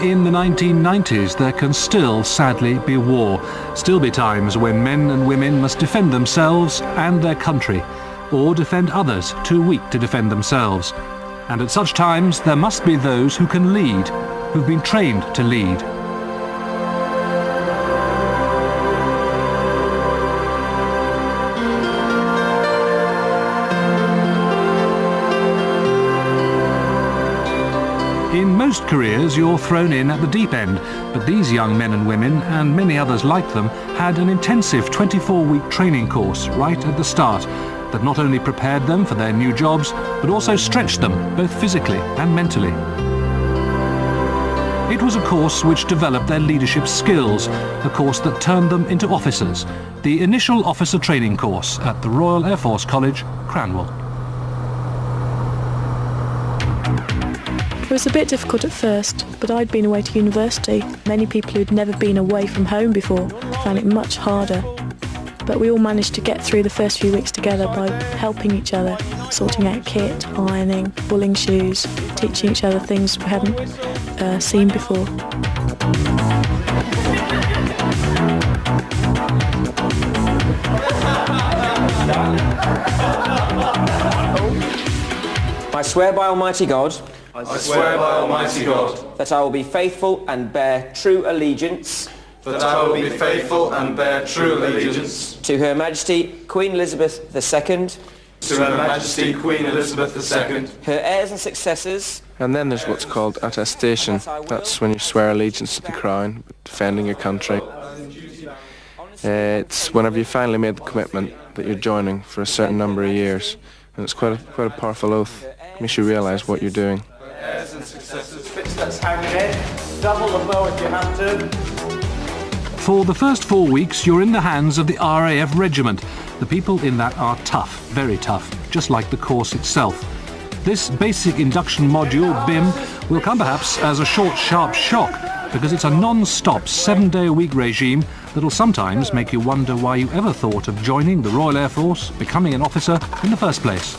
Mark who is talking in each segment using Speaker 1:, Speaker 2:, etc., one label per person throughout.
Speaker 1: in the 1990s, there can still, sadly, be war. Still be times when men and women must defend themselves and their country, or defend others too weak to defend themselves. And at such times, there must be those who can lead, who've been trained to lead. In most careers, you're thrown in at the deep end, but these young men and women, and many others like them, had an intensive 24-week training course right at the start that not only prepared them for their new jobs, but also stretched them, both physically and mentally. It was a course which developed their leadership skills, a course that turned them into officers, the initial officer training course at the Royal Air Force College, Cranwell.
Speaker 2: It was a bit difficult at first, but I'd been away to university. Many people who'd never been away from home before found it much harder. But we all managed to get through the first few weeks together by helping each other, sorting out kit, ironing, bulling shoes, teaching each other things we hadn't seen before.
Speaker 3: I swear by Almighty God.
Speaker 4: I swear by Almighty God
Speaker 3: that I will be faithful and bear true allegiance.
Speaker 4: That I will be faithful and bear true allegiance
Speaker 3: to Her Majesty Queen Elizabeth II.
Speaker 4: To Her Majesty Queen Elizabeth II.
Speaker 3: Her heirs and successors.
Speaker 5: And then there's what's called attestation. That's when you swear allegiance to the Crown, defending your country. It's whenever you finally made the commitment that you're joining for a certain number of years. And it's quite a powerful oath. It makes you realise what you're doing.
Speaker 4: Heirs and successors, footsteps hang in, double the bow if you have to.
Speaker 1: For the first 4 weeks, you're in the hands of the RAF regiment. The people in that are tough, very tough, just like the course itself. This basic induction module, BIM, will come perhaps as a short, sharp shock, because it's a non-stop 7-day-a-week regime that'll sometimes make you wonder why you ever thought of joining the Royal Air Force, becoming an officer in the first place.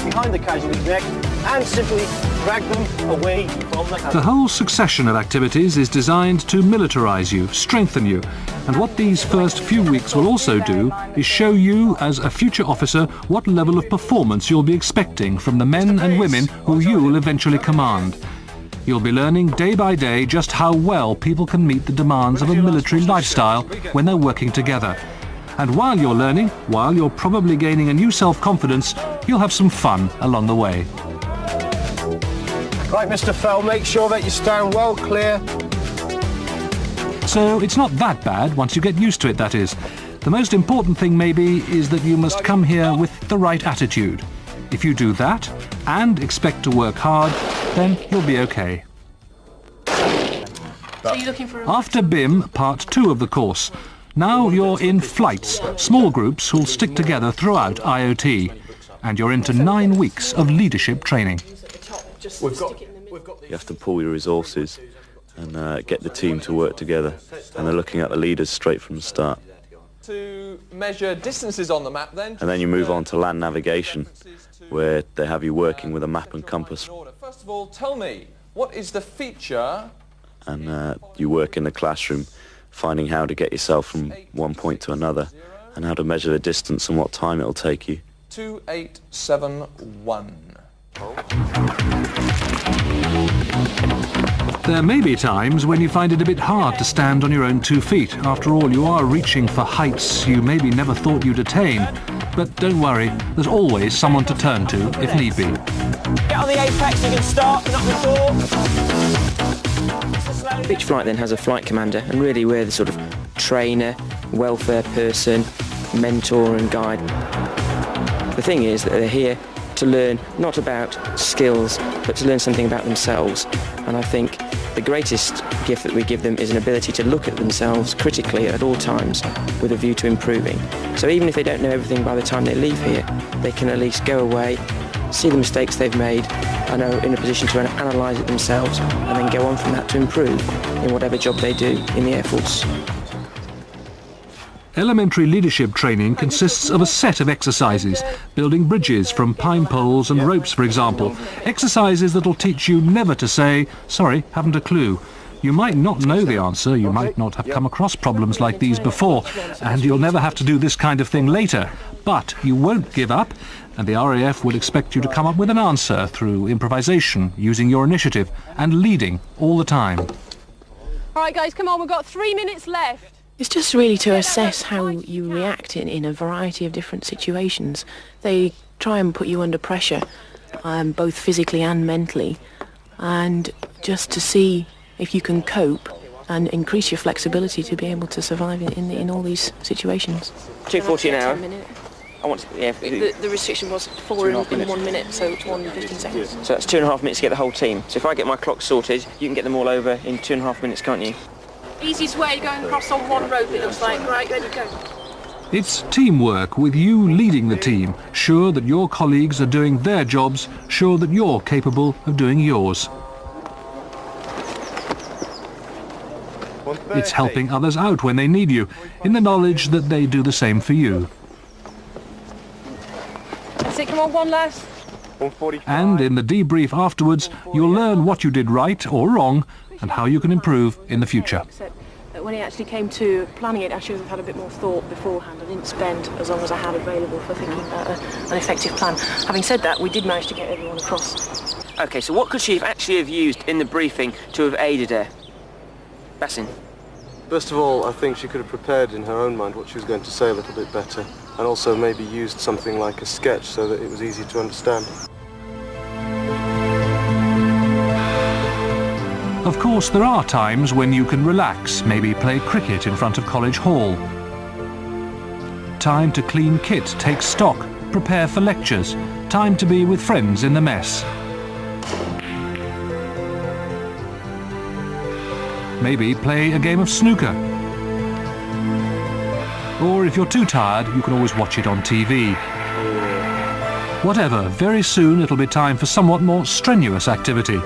Speaker 6: Behind the casualty's neck and simply drag them away from the hazard.
Speaker 1: The whole succession of activities is designed to militarise you, strengthen you, and what these first few weeks will also do is show you, as a future officer, what level of performance you'll be expecting from the men and women who you'll eventually command. You'll be learning day by day just how well people can meet the demands of a military lifestyle when they're working together. And while you're learning, while you're probably gaining a new self-confidence, you'll have some fun along the way.
Speaker 6: Right, Mr. Fell, make sure that you stand well clear.
Speaker 1: So it's not that bad once you get used to it, that is. The most important thing maybe is that you must come here with the right attitude. If you do that, and expect to work hard, then you'll be okay.
Speaker 2: So you're looking for
Speaker 1: After BIM, part 2 of the course. Now you're in flights, small groups who'll stick together throughout IOT. And you're into 9 weeks of leadership training.
Speaker 7: You have to pool your resources and get the team to work together. And they're looking at the leaders straight from the start.
Speaker 8: To measure distances on the map then.
Speaker 7: And then you move on to land navigation, where they have you working with a map and compass.
Speaker 8: First of all, tell me, what is the feature?
Speaker 7: And you work in the classroom, finding how to get yourself from one point to another, and how to measure the distance and what time it'll take you.
Speaker 8: 2871.
Speaker 1: There may be times when you find it a bit hard to stand on your own 2 feet. After all, you are reaching for heights you maybe never thought you'd attain. But don't worry, there's always someone to turn to if need be.
Speaker 3: Get on the apex, you can start, and up the door.
Speaker 9: Each flight then has a flight commander, and really we're the sort of trainer, welfare person, mentor and guide. The thing is that they're here to learn not about skills, but to learn something about themselves. And I think the greatest gift that we give them is an ability to look at themselves critically at all times with a view to improving. So even if they don't know everything by the time they leave here, they can at least go away, see the mistakes they've made, and are in a position to analyse it themselves, and then go on from that to improve in whatever job they do in the Air Force.
Speaker 1: Elementary leadership training consists of a set of exercises, building bridges from pine poles and ropes, for example. Exercises that'll teach you never to say, sorry, haven't a clue. You might not know the answer, you might not have come across problems like these before, and you'll never have to do this kind of thing later. But you won't give up, and the RAF will expect you to come up with an answer through improvisation, using your initiative, and leading all the time.
Speaker 10: All right, guys, come on, we've got 3 minutes left.
Speaker 2: It's just really to assess how you react in a variety of different situations. They try and put you under pressure, both physically and mentally, and just to see if you can cope and increase your flexibility to be able to survive in all these situations.
Speaker 9: 2:40 an hour. I want to, yeah.
Speaker 2: The restriction was 4 in 1 minute, so it's 1 in 15 seconds.
Speaker 9: So that's 2.5 minutes to get the whole team. So if I get my clock sorted, you can get them all over in 2.5 minutes, can't you?
Speaker 10: Easiest way, going across on one rope, it looks like. Right, ready, go.
Speaker 1: It's teamwork, with you leading the team, sure that your colleagues are doing their jobs, sure that you're capable of doing yours. It's helping others out when they need you, in the knowledge that they do the same for you.
Speaker 10: That's it, come on, one last.
Speaker 1: And in the debrief afterwards, you'll learn what you did right or wrong and how you can improve in the future.
Speaker 2: When it actually came to planning it, I should have had a bit more thought beforehand. I didn't spend as long as I had available for thinking about an effective plan. Having said that, we did manage to get everyone across.
Speaker 9: OK, so what could she actually have used in the briefing to have aided her? Basin?
Speaker 5: First of all, I think she could have prepared in her own mind what she was going to say a little bit better, and also maybe used something like a sketch so that it was easy to understand.
Speaker 1: Of course, there are times when you can relax, maybe play cricket in front of College Hall. Time to clean kit, take stock, prepare for lectures. Time to be with friends in the mess. Maybe play a game of snooker. Or if you're too tired, you can always watch it on TV. Whatever, very soon it'll be time for somewhat more strenuous activity.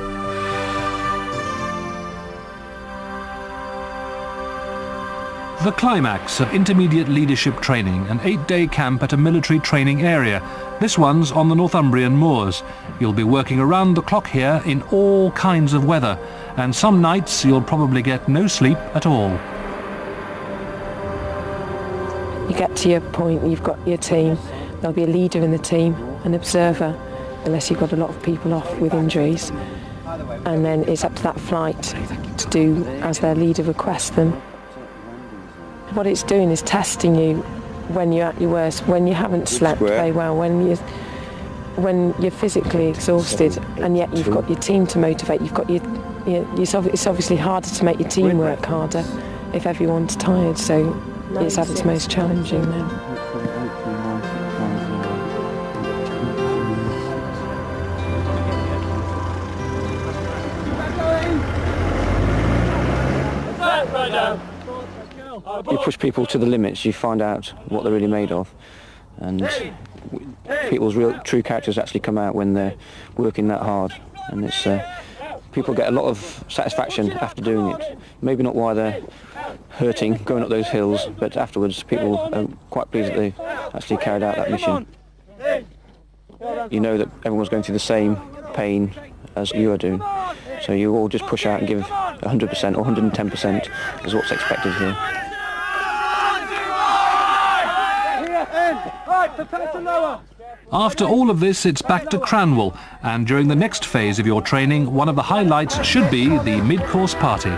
Speaker 1: The climax of intermediate leadership training, an 8-day camp at a military training area. This one's on the Northumbrian moors. You'll be working around the clock here in all kinds of weather, and some nights you'll probably get no sleep at all.
Speaker 11: You get to your point, you've got your team, there'll be a leader in the team, an observer, unless you've got a lot of people off with injuries, and then it's up to that flight to do as their leader requests them. What it's doing is testing you when you're at your worst, when you haven't slept very well, when you're physically exhausted, and yet you've got your team to motivate. You've got it's obviously harder to make your team work harder if everyone's tired. So it's at its most challenging then.
Speaker 12: You push people to the limits, you find out what they're really made of, and people's real true characters actually come out when they're working that hard, and it's people get a lot of satisfaction after doing it. Maybe not while they're hurting going up those hills, but afterwards people are quite pleased that they actually carried out that mission. You know that everyone's going through the same pain as you are doing, so you all just push out and give 100% or 110% is what's expected here.
Speaker 1: After all of this, it's back to Cranwell, and during the next phase of your training, one of the highlights should be the mid-course party.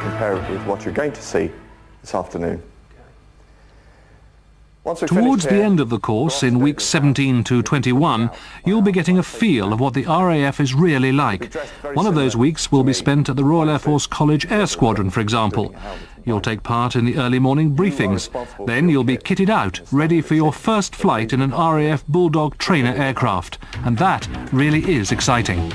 Speaker 13: Compare it with what you're going to see this afternoon.
Speaker 1: Towards the end of the course, in weeks 17 to 21, you'll be getting a feel of what the RAF is really like. One of those weeks will be spent at the Royal Air Force College Air Squadron, for example. You'll take part in the early morning briefings. Then you'll be kitted out, ready for your first flight in an RAF Bulldog trainer aircraft. And that really is exciting.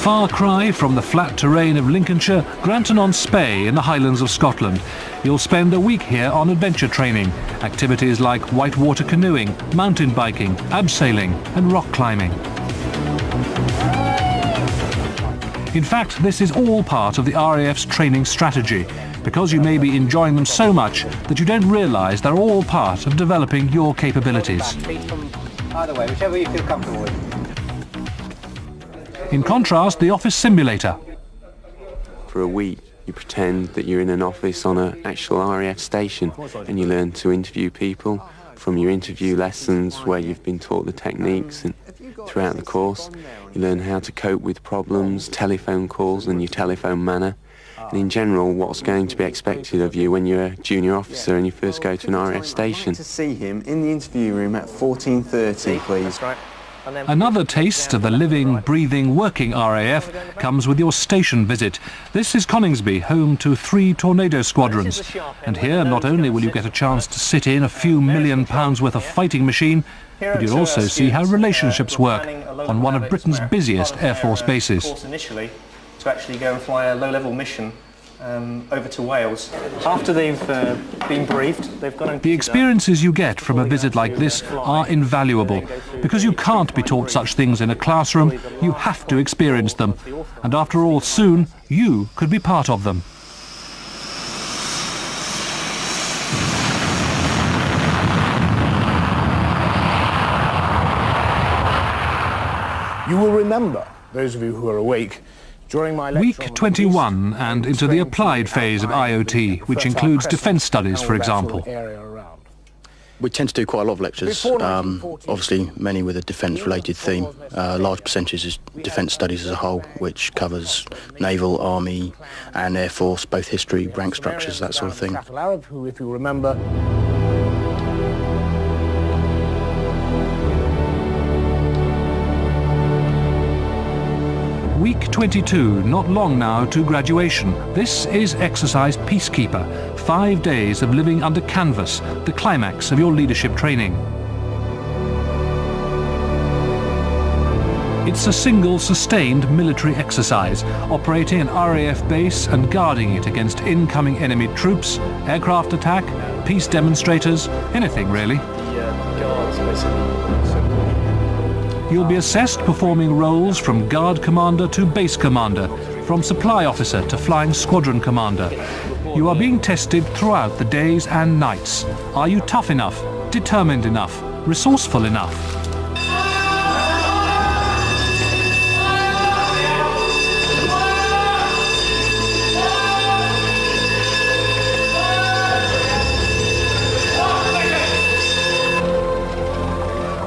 Speaker 1: far cry from the flat terrain of Lincolnshire, Granton-on-Spey in the Highlands of Scotland. You'll spend a week here on adventure training, activities like whitewater canoeing, mountain biking, abseiling and rock climbing. In fact, this is all part of the RAF's training strategy, because you may be enjoying them so much that you don't realise they're all part of developing your capabilities.
Speaker 6: Either way, whichever you feel comfortable with.
Speaker 1: In contrast, the office simulator.
Speaker 14: For a week, you pretend that you're in an office on an actual RAF station, and you learn to interview people from your interview lessons where you've been taught the techniques, and throughout the course you learn how to cope with problems, telephone calls and your telephone manner, and in general what's going to be expected of you when you're a junior officer and you first go to an RAF station.
Speaker 15: To see him in the interview room at 14:30, please.
Speaker 1: Another taste of the living, breathing, working RAF comes with your station visit. This is Coningsby, home to 3 tornado squadrons. And here not only will you get a chance to sit in a few £1 million worth of fighting machine, but you'll also see how relationships work on one of Britain's busiest Air Force bases.
Speaker 16: Initially, to actually go and fly a low-level mission over to Wales. After they've been briefed, they've gone and...
Speaker 1: The experiences you get from a visit like this are invaluable, because you can't be taught such things in a classroom. You have to experience them, and after all, soon you could be part of them.
Speaker 17: You will remember, those of you who are awake, during my lecture
Speaker 1: Week 21 and into the applied phase of IoT, which includes defence studies, for example.
Speaker 18: We tend to do quite a lot of lectures, obviously many with a defence-related theme. A large percentage is defence studies as a whole, which covers naval, army and air force, both history, rank structures, that sort of thing.
Speaker 17: Arab, who, if you remember,
Speaker 1: Week 22, not long now to graduation. This is exercise Peacekeeper, 5 days of living under canvas, the climax of your leadership training. It's a single sustained military exercise, operating an RAF base and guarding it against incoming enemy troops, aircraft attack, peace demonstrators, anything really. You'll be assessed performing roles from guard commander to base commander, from supply officer to flying squadron commander. You are being tested throughout the days and nights. Are you tough enough, determined enough, resourceful enough?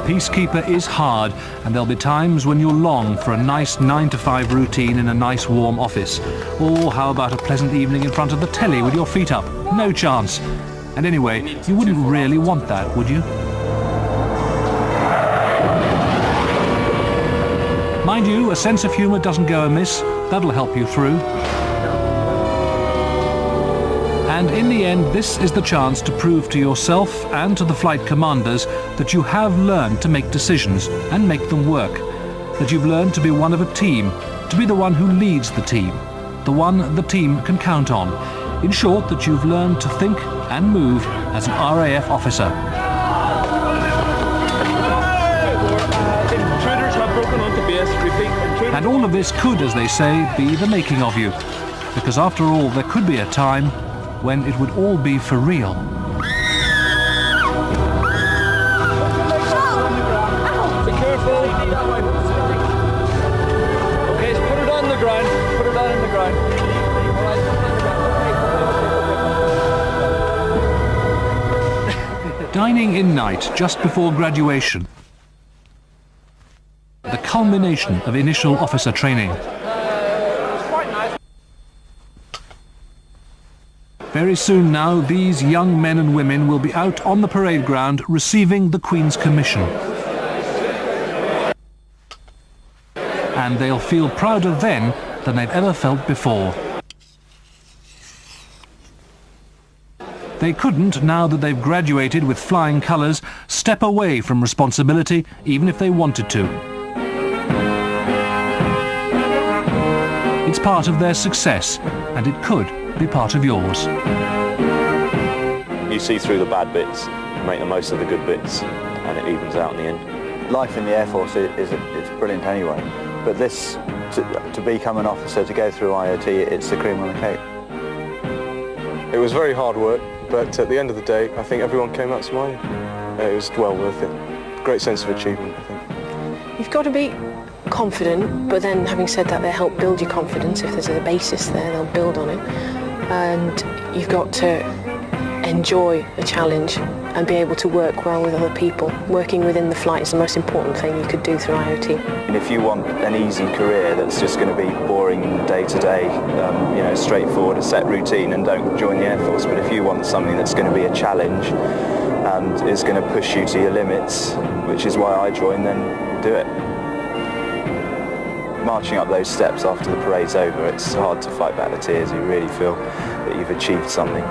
Speaker 1: Peacekeeper is hard, and there'll be times when you'll long for a nice 9-to-5 routine in a nice warm office. Or how about a pleasant evening in front of the telly with your feet up? No chance. And anyway, you wouldn't really want that, would you? Mind you, a sense of humour doesn't go amiss. That'll help you through. And in the end, this is the chance to prove to yourself and to the flight commanders that you have learned to make decisions and make them work. That you've learned to be one of a team, to be the one who leads the team, the one the team can count on. In short, that you've learned to think and move as an RAF officer.
Speaker 16: Intruders have broken onto base. Repeat.
Speaker 1: And all of this could, as they say, be the making of you. Because after all, there could be a time when it would all be for real.
Speaker 16: Be careful. Okay, put it on the ground. Put it on the ground.
Speaker 1: Dining in night just before graduation. The culmination of initial officer training. Very soon now, these young men and women will be out on the parade ground receiving the Queen's Commission. And they'll feel prouder then than they've ever felt before. They couldn't, now that they've graduated with flying colours, step away from responsibility even if they wanted to. It's part of their success, and it could be part of yours.
Speaker 7: You see through the bad bits, make the most of the good bits, and it evens out in the end.
Speaker 19: Life in the Air Force is brilliant anyway, but this, to become an officer, to go through IOT, it's the cream on the cake.
Speaker 5: It was very hard work, but at the end of the day, I think everyone came out smiling. It was well worth it. Great sense of achievement, I think.
Speaker 20: You've got to be confident, but then having said that, they'll help build your confidence. If there's a basis there, they'll build on it. And you've got to enjoy a challenge and be able to work well with other people. Working within the flight is the most important thing you could do through IOT.
Speaker 19: And if you want an easy career that's just going to be boring day to day, straightforward, a set routine, then don't join the Air Force. But if you want something that's going to be a challenge and is going to push you to your limits, which is why I joined, then do it. Marching up those steps after the parade's over, it's hard to fight back the tears. You really feel that you've achieved something.